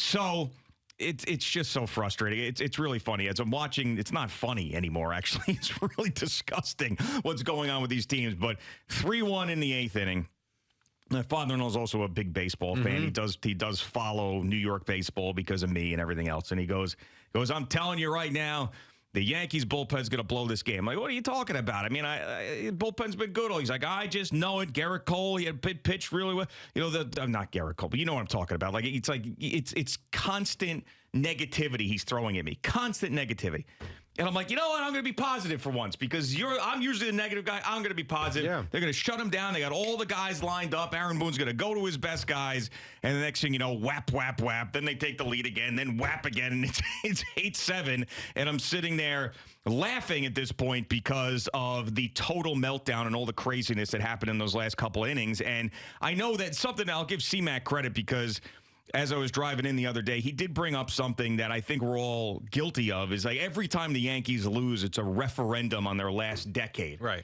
So it's just so frustrating. It's really funny. As I'm watching, it's not funny anymore, actually. It's really disgusting what's going on with these teams. But 3-1 in the 8th inning. My father-in-law is also a big baseball fan. He does follow New York baseball because of me and everything else. And he goes, I'm telling you right now, the Yankees bullpen's going to blow this game. I'm like, what are you talking about? I mean, bullpen's been good. He's like, I just know it. Garrett Cole, he had pitched really well. You know, not Garrett Cole, but you know what I'm talking about. Like, it's constant negativity he's throwing at me. Constant negativity. And I'm like, you know what? I'm going to be positive for once because I'm usually the negative guy. I'm going to be positive. Yeah. They're going to shut him down. They got all the guys lined up. Aaron Boone's going to go to his best guys. And the next thing you know, whap, whap, whap. Then they take the lead again. Then whap again. And it's 8-7. And I'm sitting there laughing at this point because of the total meltdown and all the craziness that happened in those last couple innings. And I know that's something I'll give C-Mac credit because as I was driving in the other day, he did bring up something that I think we're all guilty of is like every time the Yankees lose, it's a referendum on their last decade. Right.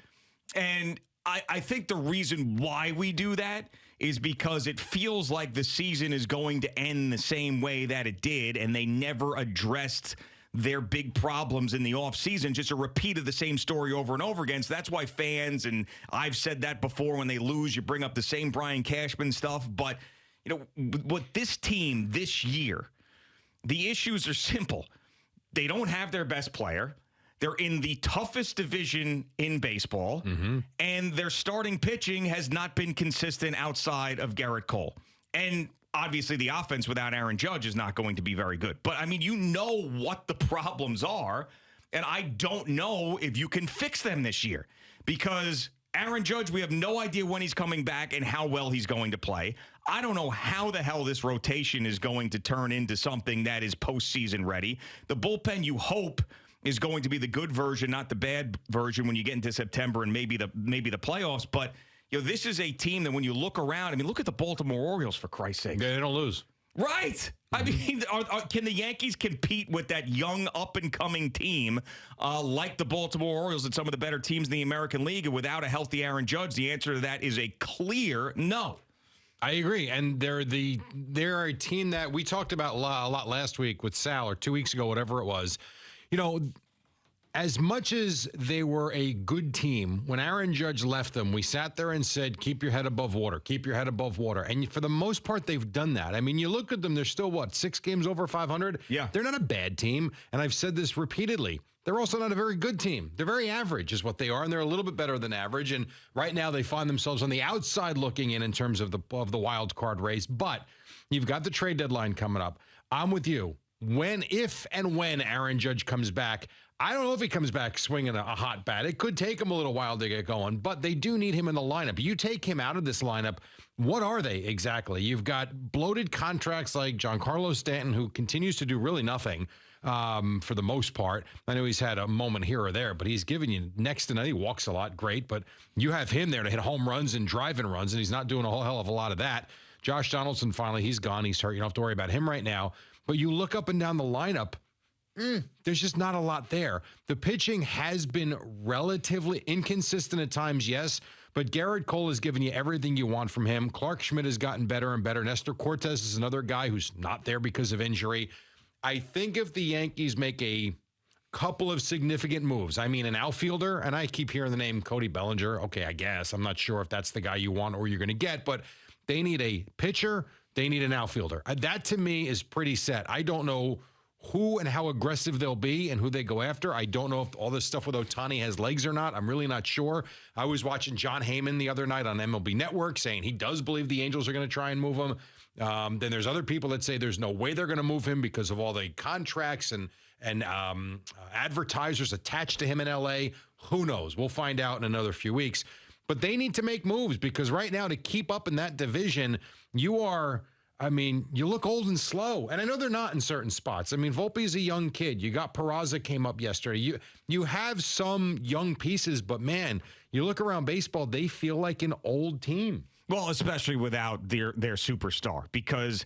And I think the reason why we do that is because it feels like the season is going to end the same way that it did, and they never addressed their big problems in the offseason, just a repeat of the same story over and over again. So that's why fans, and I've said that before, when they lose, you bring up the same Brian Cashman stuff. But you know, what this team this year, the issues are simple. They don't have their best player. They're in the toughest division in baseball, and their starting pitching has not been consistent outside of Garrett Cole. And obviously the offense without Aaron Judge is not going to be very good. But, I mean, you know what the problems are, and I don't know if you can fix them this year because Aaron Judge, we have no idea when he's coming back and how well he's going to play. I don't know how the hell this rotation is going to turn into something that is postseason ready. The bullpen, you hope, is going to be the good version, not the bad version when you get into September and maybe the playoffs. But you know, this is a team that when you look around, I mean, look at the Baltimore Orioles, for Christ's sake. They don't lose. Right. I mean, can the Yankees compete with that young, up-and-coming team like the Baltimore Orioles and some of the better teams in the American League without a healthy Aaron Judge? The answer to that is a clear no. I agree. And they're a team that we talked about a lot last week with Sal, or 2 weeks ago, whatever it was. You know, as much as they were a good team, when Aaron Judge left them, we sat there and said, keep your head above water, keep your head above water. And for the most part, they've done that. I mean, you look at them, they're still, 6 games over 500? Yeah. They're not a bad team. And I've said this repeatedly. They're also not a very good team. They're very average is what they are, and they're a little bit better than average. And right now they find themselves on the outside looking in terms of the wild card race. But you've got the trade deadline coming up. I'm with you. If and when Aaron Judge comes back, I don't know if he comes back swinging a hot bat. It could take him a little while to get going, but they do need him in the lineup. You take him out of this lineup, what are they exactly? You've got bloated contracts like Giancarlo Stanton, who continues to do really nothing for the most part. I know he's had a moment here or there, but he's giving you next to nothing. He walks a lot, great, but you have him there to hit home runs and drive-in runs, and he's not doing a whole hell of a lot of that. Josh Donaldson, finally, he's gone. He's hurt. You don't have to worry about him right now. But you look up and down the lineup, there's just not a lot there. The pitching has been relatively inconsistent at times, yes, but Garrett Cole has given you everything you want from him. Clark Schmidt has gotten better and better. Nestor Cortez is another guy who's not there because of injury. I think if the Yankees make a couple of significant moves, I mean an outfielder, and I keep hearing the name Cody Bellinger. Okay, I guess. I'm not sure if that's the guy you want or you're going to get, but they need a pitcher. They need an outfielder. That, to me, is pretty set. I don't know who and how aggressive they'll be and who they go after. I don't know if all this stuff with Ohtani has legs or not. I'm really not sure. I was watching John Heyman the other night on MLB Network saying he does believe the Angels are going to try and move him. Then there's other people that say there's no way they're going to move him because of all the contracts and advertisers attached to him in L.A. Who knows? We'll find out in another few weeks. But they need to make moves because right now to keep up in that division, you look old and slow. And I know they're not in certain spots. I mean, Volpe's a young kid. You got Peraza came up yesterday. You have some young pieces, but man, you look around baseball, they feel like an old team. Well, especially without their superstar because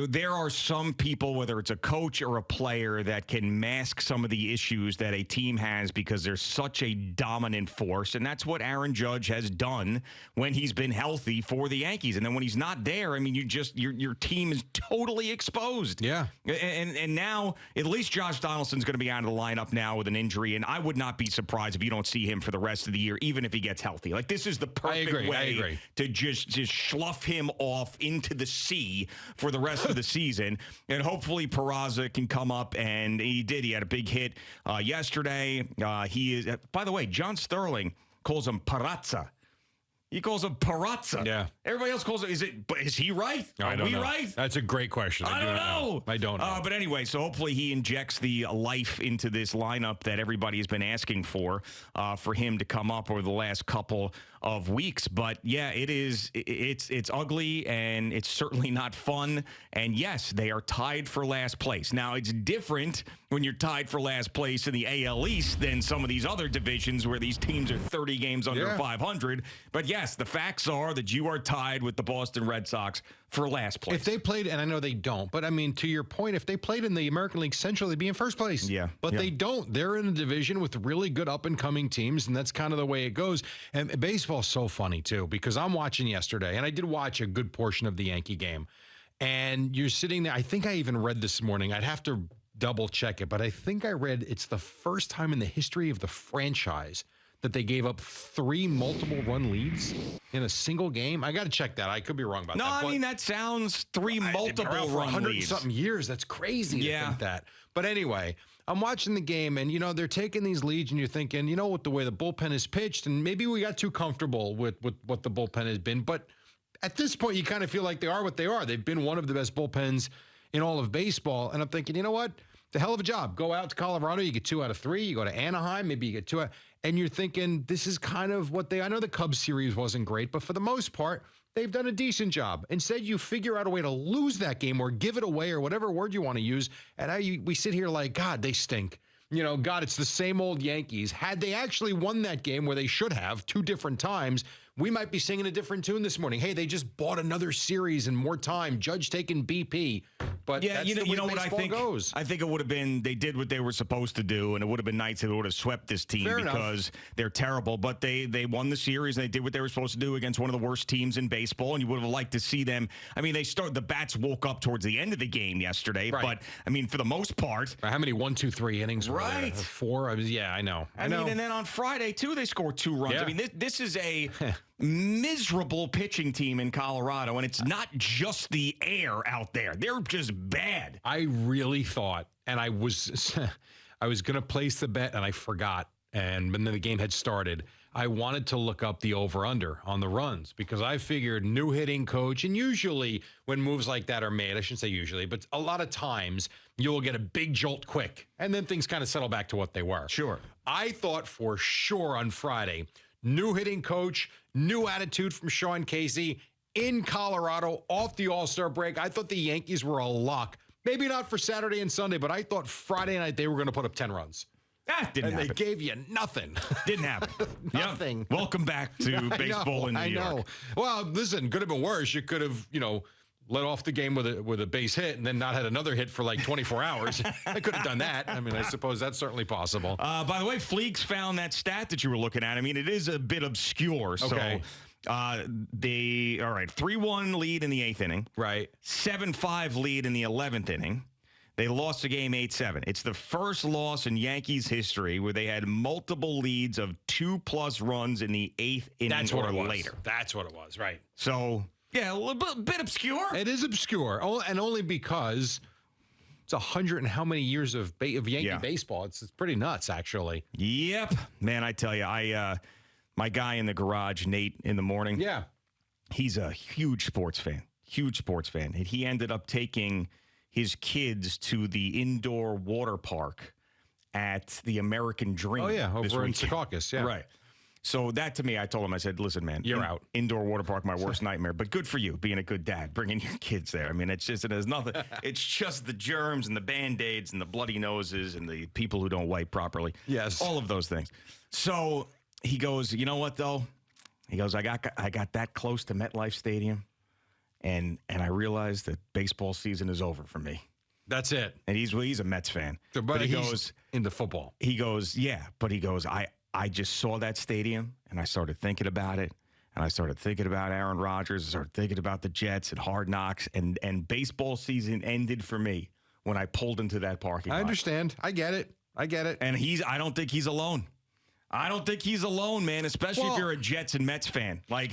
there are some people, whether it's a coach or a player, that can mask some of the issues that a team has because they're such a dominant force. And that's what Aaron Judge has done when he's been healthy for the Yankees. And then when he's not there, I mean, your team is totally exposed. Yeah. And now at least Josh Donaldson's going to be out of the lineup now with an injury. And I would not be surprised if you don't see him for the rest of the year, even if he gets healthy. Like, this is the perfect way to just slough him off into the sea for the rest of the season. And hopefully Peraza can come up, and he did. He had a big hit yesterday. He is, by the way, John Sterling calls him Parazza. He calls him Parazza. Yeah. Everybody else calls it. Is he right? I don't know. Right? That's a great question. I don't know. I don't know. But anyway, so hopefully he injects the life into this lineup that everybody has been asking for him to come up over the last couple of weeks. But yeah, it's ugly, and it's certainly not fun. And yes, they are tied for last place. Now, it's different when you're tied for last place in the AL East than some of these other divisions where these teams are 30 games under 500. But yes, the facts are that you are tied with the Boston Red Sox for last place. If they played, and I know they don't, but I mean, to your point, if they played in the American League Central, they'd be in first place. Yeah. But they don't. They're in a division with really good up-and-coming teams, and that's kind of the way it goes. And baseball's so funny, too, because I'm watching yesterday, and I did watch a good portion of the Yankee game, and you're sitting there. I think I even read this morning. I'd have to double-check it, but I think I read it's the first time in the history of the franchise that they gave up 3 multiple-run leads in a single game. I got to check that. I could be wrong about that. No, I mean, that sounds 3 multiple-run leads. Something years. That's crazy to think that. But anyway, I'm watching the game, and, they're taking these leads, and you're thinking, with the way the bullpen is pitched, and maybe we got too comfortable with what the bullpen has been. But at this point, you kind of feel like they are what they are. They've been one of the best bullpens in all of baseball. And I'm thinking, you know what? It's a hell of a job. Go out to Colorado, you get 2 out of 3. You go to Anaheim, maybe you get 2 out. And you're thinking, this is kind of what I know the Cubs series wasn't great, but for the most part, they've done a decent job. Instead, you figure out a way to lose that game or give it away or whatever word you want to use. And we sit here like, God, they stink. God, it's the same old Yankees. Had they actually won that game where they should have 2 different times, we might be singing a different tune this morning. Hey, they just bought another series and more time. Judge taking BP. But yeah, that's the way what I think goes. I think it would have been, they did what they were supposed to do, and it would have been nice if they would have swept this team. Fair because enough. They're terrible. But they won the series, and they did what they were supposed to do against one of the worst teams in baseball, and you would have liked to see them. I mean, the bats woke up towards the end of the game yesterday, but I mean, for the most part. How many 1, 2, 3 innings were there? 4? I know. I mean, and then on Friday, too, they scored 2 runs. Yeah. I mean, this is a miserable pitching team in Colorado, and it's not just the air out there. They're just bad. I really thought, and I was going to place the bet, and I forgot. And when the game had started, I wanted to look up the over-under on the runs because I figured new hitting coach, and usually when moves like that are made, I shouldn't say usually, but a lot of times you will get a big jolt quick, and then things kind of settle back to what they were. Sure. I thought for sure on Friday, new hitting coach, new attitude from Sean Casey in Colorado off the All-Star break. I thought the Yankees were a lock. Maybe not for Saturday and Sunday, but I thought Friday night they were going to put up 10 runs. Didn't happen. They gave you nothing. Didn't happen. Nothing. Yep. Welcome back to baseball in New York. I know. Well, listen, could have been worse. You could have, let off the game with a base hit and then not had another hit for like 24 hours. I could have done that. I mean, I suppose that's certainly possible. By the way, Fleeks found that stat that you were looking at. I mean, it is a bit obscure. Okay. So, 3-1 lead in the 8th inning. Right. 7-5 lead in the 11th inning. They lost the game 8-7. It's the first loss in Yankees history where they had multiple leads of 2+ runs in the 8th inning or later. That's what it was, right. So, yeah, a little bit obscure. It is obscure, and only because it's 100 and how many years of Yankee baseball. It's pretty nuts, actually. Yep. Man, I tell you, my guy in the garage, Nate, in the morning. Yeah. He's a huge sports fan. And he ended up taking his kids to the indoor water park at the American Dream. Oh, yeah, over in Secaucus, yeah. Right. So that to me, I told him, I said, listen, man. You're out. Indoor water park, my worst nightmare. But good for you, being a good dad, bringing your kids there. I mean, it has nothing. It's just the germs and the Band-Aids and the bloody noses and the people who don't wipe properly. Yes. All of those things. So he goes, you know what, though? He goes, I got that close to MetLife Stadium. and I realized that baseball season is over for me. That's it. And he's a Mets fan. So, but he he's goes into football. He goes, yeah, but he goes, I just saw that stadium and I started thinking about it. And I started thinking about Aaron Rodgers. I started thinking about the Jets and Hard Knocks. And baseball season ended for me when I pulled into that parking lot. I understand. I get it. And I don't think he's alone. I don't think he's alone, man, especially if you're a Jets and Mets fan. Like,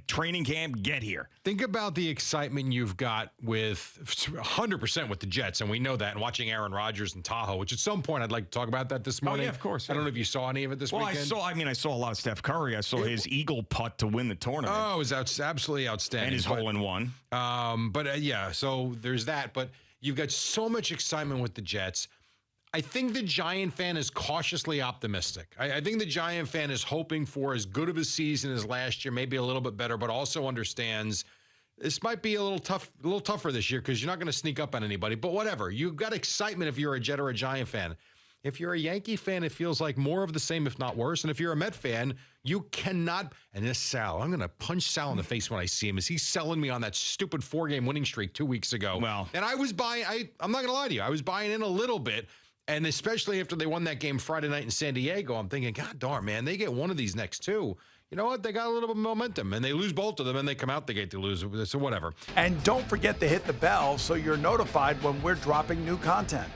training camp, get here. Think about the excitement you've got with 100% with the Jets, and we know that, and watching Aaron Rodgers in Tahoe, which at some point I'd like to talk about that this morning. Oh, yeah, of course. I don't know if you saw any of it this weekend. I saw a lot of Steph Curry. I saw his eagle putt to win the tournament. Oh, it was absolutely outstanding. And his hole-in-one. So there's that. But you've got so much excitement with the Jets. I think the Giant fan is cautiously optimistic. I think the Giant fan is hoping for as good of a season as last year, maybe a little bit better, but also understands this might be a little tougher this year because you're not going to sneak up on anybody. But whatever. You've got excitement if you're a Jet or a Giant fan. If you're a Yankee fan, it feels like more of the same, if not worse. And if you're a Met fan, you cannot. And this Sal, I'm going to punch Sal in the face when I see him. Is he selling me on that stupid 4-game winning streak 2 weeks ago? Well, and I was buying. I'm not going to lie to you. I was buying in a little bit. And especially after they won that game Friday night in San Diego, I'm thinking, God darn, man, they get one of these next two. You know what? They got a little bit of momentum, and they lose both of them, and they come out the gate to lose. So whatever. And don't forget to hit the bell so you're notified when we're dropping new content.